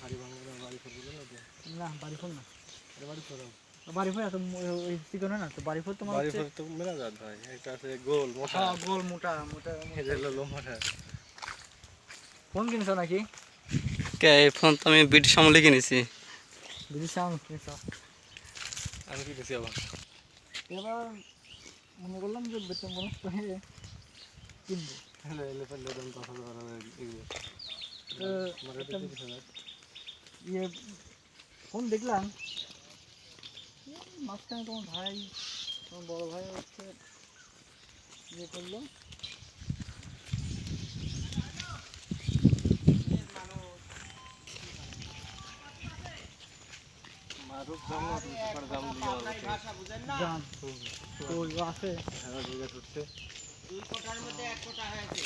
না বাড়ি ফোন না, বাড়ি ফোন এত ওই চিকন না তো, বাড়ি ফোন তোমার হচ্ছে তো মেলা জাত ভাই, একটা আছে গোল মোটা, হ্যাঁ গোল মোটা মোটা। এটা হলো লোমাটা। ফোন কিনছো নাকি? কে এই ফোন তো আমি ব্রিটিশ আমলে কিনেছি। ব্রিটিশ সাউন্ড কিনছো? আমি কি দিছি আবার এবার মনে করলাম যে বেতন বোনাস পেয়ে কিনবো। এলে ফেললে দাম ৫,০০০ এগুলো তো মানে একটা ৩০,০০০। ইয়ে ফোন দেখলাম, মাঝখানে তোমার ভাই, তোমার বড় ভাই হচ্ছে ইয়ে করলো, মারুফ দাম না তোমার দাম দিয়ে দাম তো আছে। হ্যাঁ জায়গা উঠছে। 2 কোটার মধ্যে 1 কোটা হয়েছে।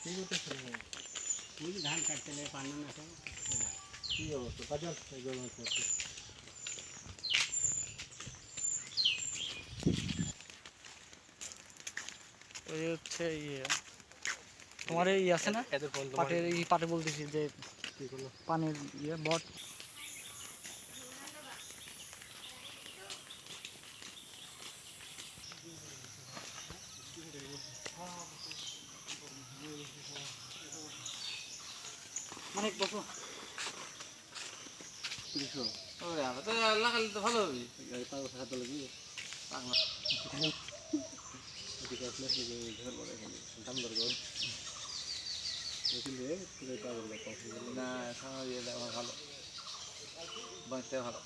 ঠিক আছে, তুই ধান কাটতে লাগে পান্না না তো কি অবস্থা বাজার এগুলো আছে। ওই হচ্ছে ইয়ে তোমার এই আছে না এদের ফোন তোমার পাটের, এই পাটে বলতেছি যে কি করলো পানের ইয়ে বট, অনেক বছর ৩০০। ওরে আবার তো লাগালে তো ভালো হবে। এই ৫,০০০ টাকা লাগবে। পাগলা। এদিকে আসলে ঘর বড় এখানে দাম দর গো। এখানে পুরো পাগল কফি না সময় দিয়ে দেওয়া ভালো, বাঁচতে ভালো।